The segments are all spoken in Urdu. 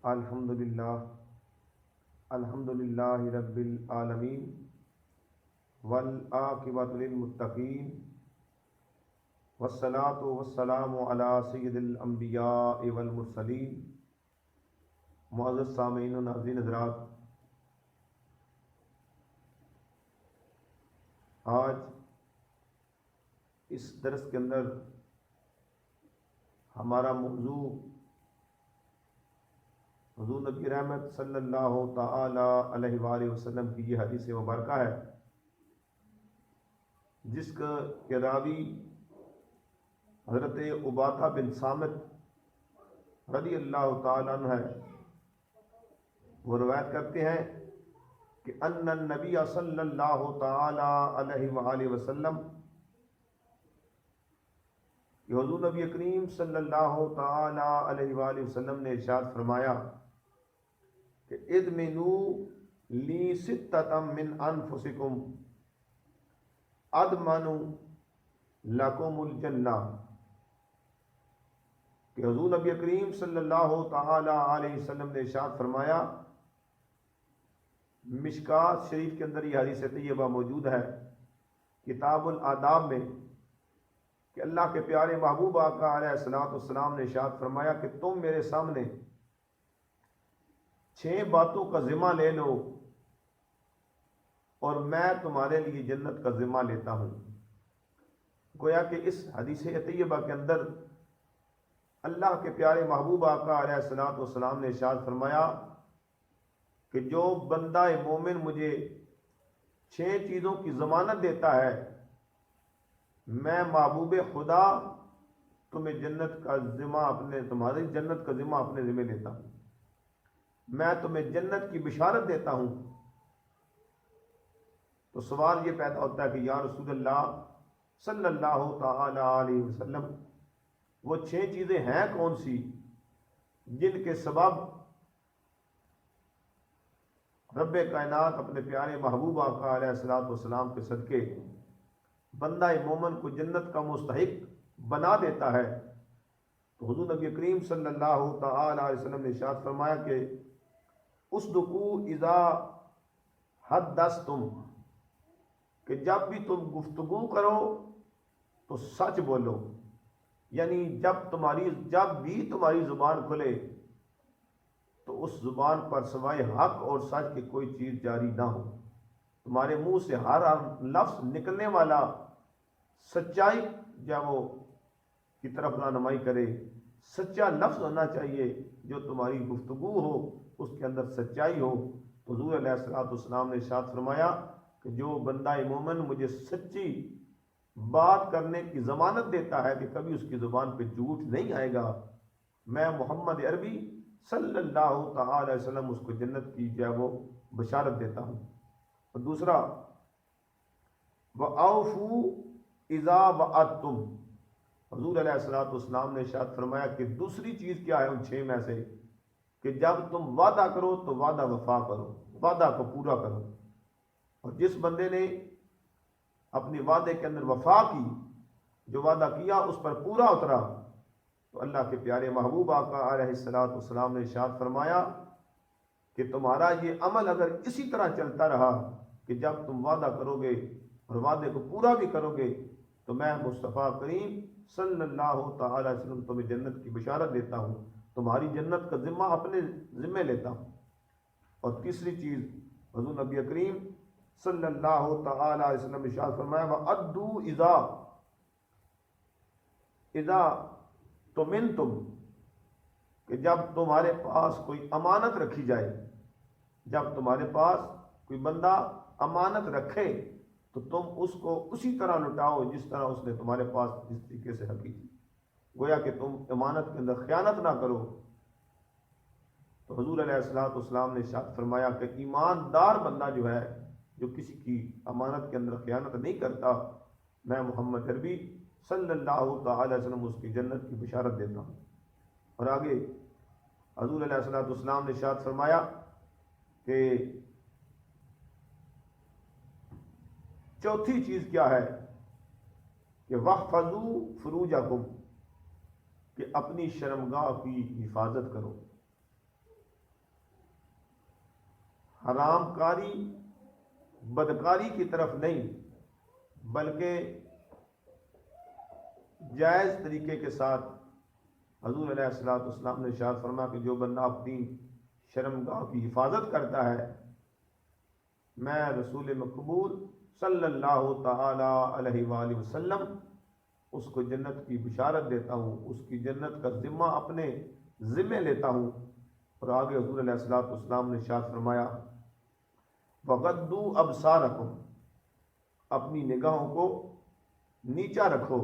الحمدللہ الحمدللہ رب العالمین والعاقبۃ للمتقین والصلاۃ والسلام علی سید الانبیاء والمرسلین۔ معزز سامعین و ناظرین حضرات، آج اس درس کے اندر ہمارا موضوع حضور نبی رحمت صلی اللہ تعالی علیہ وآلہ وسلم کی یہ حدیث مبارکہ ہے، جس کے راوی حضرت عبادہ بن صامت رضی اللہ تعالیٰ عنہ ہے۔ وہ روایت کرتے ہیں کہ ان النبی صلی اللہ تعالی علیہ وآلہ وسلم، کہ حضور نبی کریم صلی اللہ تعالی علیہ وآلہ وسلم نے ارشاد فرمایا کہ ادمنوا لی ستۃ من انفسکم اضمن لکم الجنہ، کہ حضور نبی کریم صلی اللہ تعالی علیہ وسلم نے ارشاد فرمایا، مشکات شریف کے اندر یہ حدیث طیبہ موجود ہے کتاب الآداب میں، کہ اللہ کے پیارے محبوب آقا علیہ الصلوۃ والسلام نے ارشاد فرمایا کہ تم میرے سامنے 6 باتوں کا ذمہ لے لو اور میں تمہارے لیے جنت کا ذمہ لیتا ہوں۔ گویا کہ اس حدیث طیبہ کے اندر اللہ کے پیارے محبوب آقا علیہ الصلوۃ والسلام نے ارشاد فرمایا کہ جو بندہ مومن مجھے 6 چیزوں کی ضمانت دیتا ہے، میں محبوب خدا تمہیں تمہاری جنت کا ذمہ اپنے ذمہ لیتا ہوں، میں تمہیں جنت کی بشارت دیتا ہوں۔ تو سوال یہ پیدا ہوتا ہے کہ یا رسول اللہ صلی اللہ تعالی علیہ وسلم، وہ 6 چیزیں ہیں کون سی جن کے سبب رب کائنات اپنے پیارے محبوب آقا علیہ الصلوۃ والسلام کے صدقے بندہ مومن کو جنت کا مستحق بنا دیتا ہے؟ تو حضور نبی کریم صلی اللہ تعالی علیہ وسلم نے ارشاد فرمایا کہ اصدقوا اذا حدثتم، کہ جب بھی تم گفتگو کرو تو سچ بولو، یعنی جب بھی تمہاری زبان کھلے تو اس زبان پر سوائے حق اور سچ کی کوئی چیز جاری نہ ہو۔ تمہارے منہ سے ہر لفظ نکلنے والا سچائی کی طرف رہنمائی کرے، سچا لفظ ہونا چاہیے، جو تمہاری گفتگو ہو اس کے اندر سچائی ہو۔ تو حضور علیہ الصلوۃ والسلام نے ارشاد فرمایا کہ جو بندہ مومن مجھے سچی بات کرنے کی ضمانت دیتا ہے کہ کبھی اس کی زبان پہ جھوٹ نہیں آئے گا، میں محمد عربی صلی اللہ تعالی علیہ وسلم اس کو جنت کی بشارت دیتا ہوں۔ اور دوسرا، وَأَوْفُوا إِذَا وَعَدتُّمْ، حضور علیہ الصلوۃ والسلام نے ارشاد فرمایا کہ دوسری چیز کیا ہے ان 6 میں سے، کہ جب تم وعدہ کرو تو وعدہ وفا کرو، وعدہ کو پورا کرو۔ اور جس بندے نے اپنے وعدے کے اندر وفا کی، جو وعدہ کیا اس پر پورا اترا، تو اللہ کے پیارے محبوب آقا علیہ الصلوۃ والسلام نے ارشاد فرمایا کہ تمہارا یہ عمل اگر اسی طرح چلتا رہا کہ جب تم وعدہ کرو گے اور وعدے کو پورا بھی کرو گے، تو میں مصطفیٰ کریم صلی اللہ تعالی علیہ وسلم تمہیں جنت کی بشارت دیتا ہوں، تمہاری جنت کا ذمہ اپنے ذمہ لیتا ہوں۔ اور تیسری چیز، حضور نبی کریم صلی اللہ تعالی علیہ وسلم نے ارشاد فرمایا وَأَدُّوا اذا تُمِنْتُمْ، کہ جب تمہارے پاس کوئی امانت رکھی جائے، جب تمہارے پاس کوئی بندہ امانت رکھے تو تم اس کو اسی طرح لٹاؤ جس طرح اس نے تمہارے پاس جس طریقے سے رکھی تھی، گویا کہ تم امانت کے اندر خیانت نہ کرو۔ تو حضور علیہ الصلوۃ والسلام نے ارشاد فرمایا کہ ایماندار بندہ جو ہے، جو کسی کی امانت کے اندر خیانت نہیں کرتا، میں محمد عربی صلی اللہ تعالی وسلم اس کی جنت کی بشارت دیتا ہوں۔ اور آگے حضور علیہ الصلوۃ والسلام نے ارشاد فرمایا کہ چوتھی چیز کیا ہے کہ وَاحْفَظُوا فُرُوجَكُمْ، کہ اپنی شرمگاہ کی حفاظت کرو۔ حرام کاری بدکاری کی طرف نہیں، بلکہ جائز طریقے کے ساتھ حضور علیہ السلام نے ارشاد فرمایا کہ جو بندہ اپنی شرمگاہ کی حفاظت کرتا ہے، میں رسول مقبول صلی اللہ تعالی علیہ وآلہ وسلم اس کو جنت کی بشارت دیتا ہوں، اس کی جنت کا ذمہ اپنے ذمے لیتا ہوں۔ اور آگے حضور علیہ السلام نے ارشاد فرمایا وَغَضُّوا أَبْصَارَكُمْ، اپنی نگاہوں کو نیچا رکھو،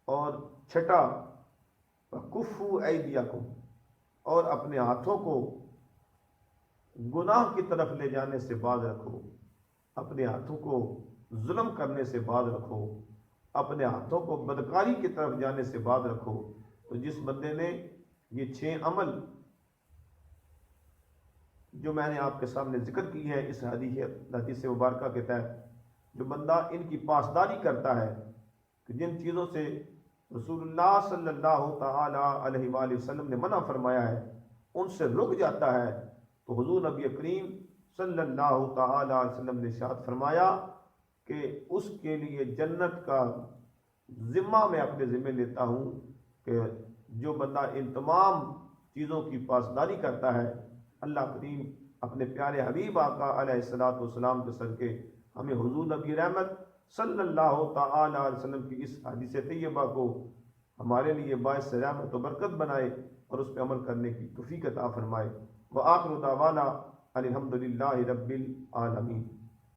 اور چھٹا وَكُفُّوا أَيْدِيَكُمْ، اور اپنے ہاتھوں کو گناہ کی طرف لے جانے سے باز رکھو، اپنے ہاتھوں کو ظلم کرنے سے باز رکھو، اپنے ہاتھوں کو بدکاری کی طرف جانے سے باز رکھو۔ تو جس بندے نے یہ 6 عمل جو میں نے آپ کے سامنے ذکر کی ہے اس حدیث مبارکہ کے تحت، جو بندہ ان کی پاسداری کرتا ہے کہ جن چیزوں سے رسول اللہ صلی اللہ تعالی علیہ وآلہ وسلم نے منع فرمایا ہے ان سے رک جاتا ہے، تو حضور نبی کریم صلی اللہ تعالی علیہ وسلم نے ارشاد فرمایا کہ اس کے لیے جنت کا ذمہ میں اپنے ذمہ لیتا ہوں کہ جو بندہ ان تمام چیزوں کی پاسداری کرتا ہے، اللہ کریم اپنے پیارے حبیب آقا علیہ السلام کے صدقے ہمیں حضور نبی رحمت صلی اللہ تعالی علیہ وسلم کی اس حدیث طیبہ کو ہمارے لیے باعث رحمت و برکت بنائے اور اس پہ عمل کرنے کی توفیق عطا فرمائے۔ وآخر دعوانا الحمدللہ رب العالمین۔